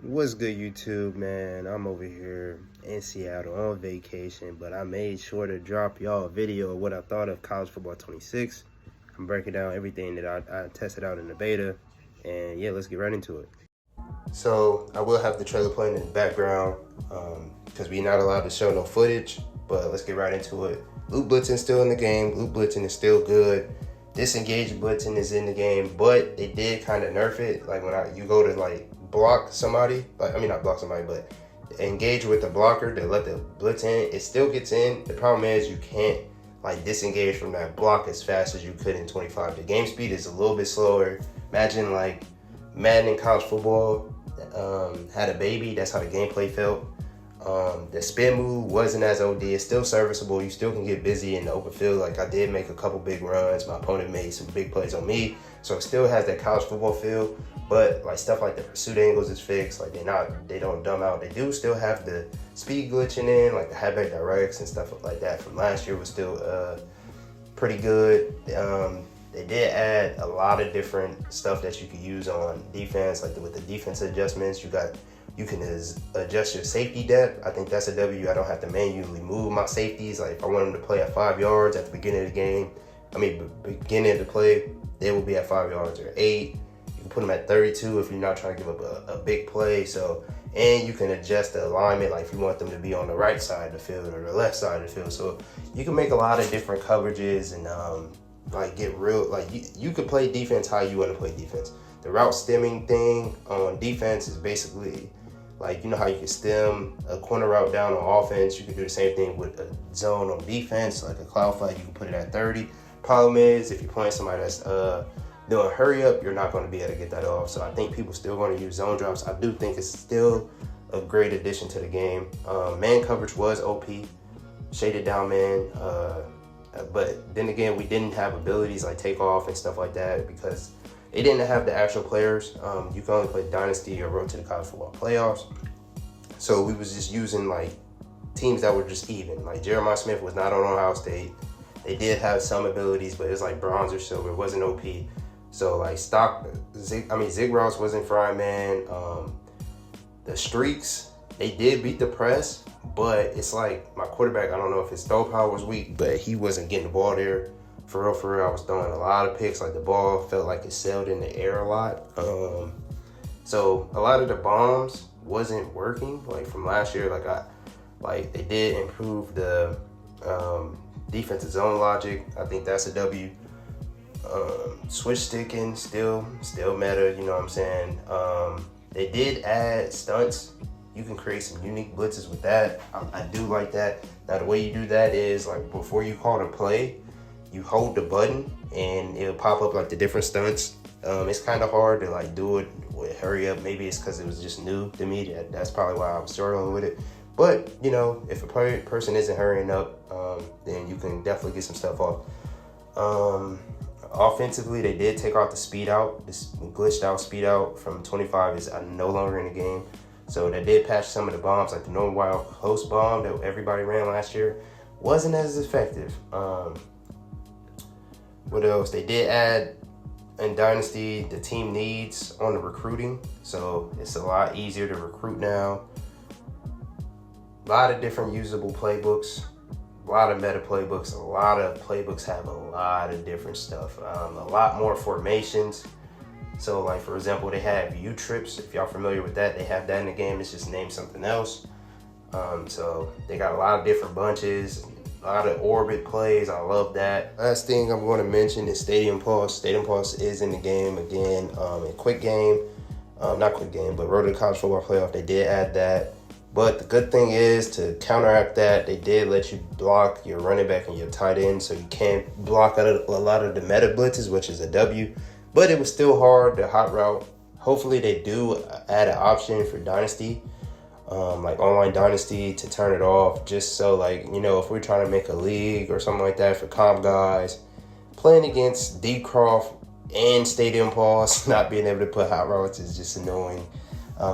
What's good, YouTube, man? I'm over here in Seattle on vacation, but I made sure to drop y'all a video of what I thought of College Football 26. I'm breaking down everything that I tested out in the beta, and yeah, let's get right into it. So I will have the trailer playing in the background because we're not allowed to show no footage, but let's get right into it. Loop blitzing still in the game. Loop blitzing is still good. Disengage blitzing is in the game, but they did kind of nerf it. Like when you go to like block somebody, not block somebody, but engage with the blocker to let the blitz in, it still gets in. The problem is you can't like disengage from that block as fast as you could in 25. The game speed is a little bit slower. Imagine like Madden in college football had a baby. That's how the gameplay felt. The spin move wasn't as OD. It's still serviceable. You still can get busy in the open field. Like I did make a couple big runs. My opponent made some big plays on me. So it still has that college football feel. But like stuff like the pursuit angles is fixed. Like they don't dumb out. They do still have the speed glitching in, like the halfback directs and stuff like that from last year was still pretty good. They did add a lot of different stuff that you could use on defense, like with the defense adjustments. You can adjust your safety depth. I think that's a W. I don't have to manually move my safeties. Like if I want them to play at 5 yards at the beginning of the game, beginning of the play, they will be at 5 yards or 8. You can put them at 32 if you're not trying to give up a big play. And you can adjust the alignment, like if you want them to be on the right side of the field or the left side of the field. So you can make a lot of different coverages and get real. Like you could play defense how you want to play defense. The route stemming thing on defense is basically like, you know how you can stem a corner route down on offense. You can do the same thing with a zone on defense, like a cloud flag. You can put it at 30. Problem is, if you're playing somebody that's doing hurry up, you're not going to be able to get that off. So I think people still going to use zone drops. I do think it's still a great addition to the game. Man coverage was OP, shaded down man. But then again, we didn't have abilities like takeoff and stuff like that because they didn't have the actual players. You can only play Dynasty or Road to the College Football Playoffs. So we was just using like teams that were just even. Like Jeremiah Smith was not on Ohio State. They did have some abilities, but it was like bronze or silver. It wasn't OP. So like Zig Ross wasn't frying man. The streaks, they did beat the press, but it's like my quarterback, I don't know if his throw power was weak, but he wasn't getting the ball there. For real, I was throwing a lot of picks. Like the ball felt like it sailed in the air a lot. So a lot of the bombs wasn't working. Like from last year, they did improve the defensive zone logic. I think that's a W. Switch sticking still meta. You know what I'm saying? They did add stunts. You can create some unique blitzes with that. I do like that. Now the way you do that is like before you call the play, you hold the button and it'll pop up like the different stunts. It's kind of hard to like do it with hurry up. Maybe it's because it was just new to me. That's probably why I was struggling with it. But you know, if a person isn't hurrying up, then you can definitely get some stuff off. Offensively, they did take off the speed out. This glitched out speed out from 25 is no longer in the game. So they did patch some of the bombs, like the no wild host bomb that everybody ran last year. Wasn't as effective. What else? They did add in Dynasty the team needs on the recruiting. So it's a lot easier to recruit now. A lot of different usable playbooks. A lot of meta playbooks. A lot of playbooks have a lot of different stuff. A lot more formations. So like for example, they have U trips. If y'all familiar with that, they have that in the game. It's just named something else. So they got a lot of different bunches. A lot of orbit plays. I love that. Last thing I'm going to mention is Stadium Pulse. Stadium Pulse is in the game again. In Quick Game, not Quick Game, but Road to the College Football Playoff, they did add that. But the good thing is to counteract that, they did let you block your running back and your tight end, so you can't block out a lot of the meta blitzes, which is a W. But it was still hard, the hot route. Hopefully they do add an option for Dynasty. Like online Dynasty to turn it off, just so like, you know, if we're trying to make a league or something like that for comp guys, playing against Deep Croft and Stadium Pulse, not being able to put hot routes is just annoying.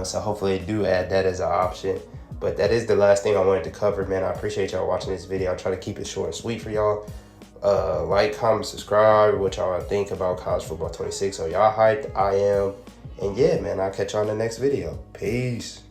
So hopefully they do add that as an option. But that is the last thing I wanted to cover, man. I appreciate y'all watching this video. I'll try to keep it short and sweet for y'all. Like, comment, subscribe, what y'all think about College Football 26. So y'all hyped? I am. And yeah, man, I'll catch y'all in the next video. Peace.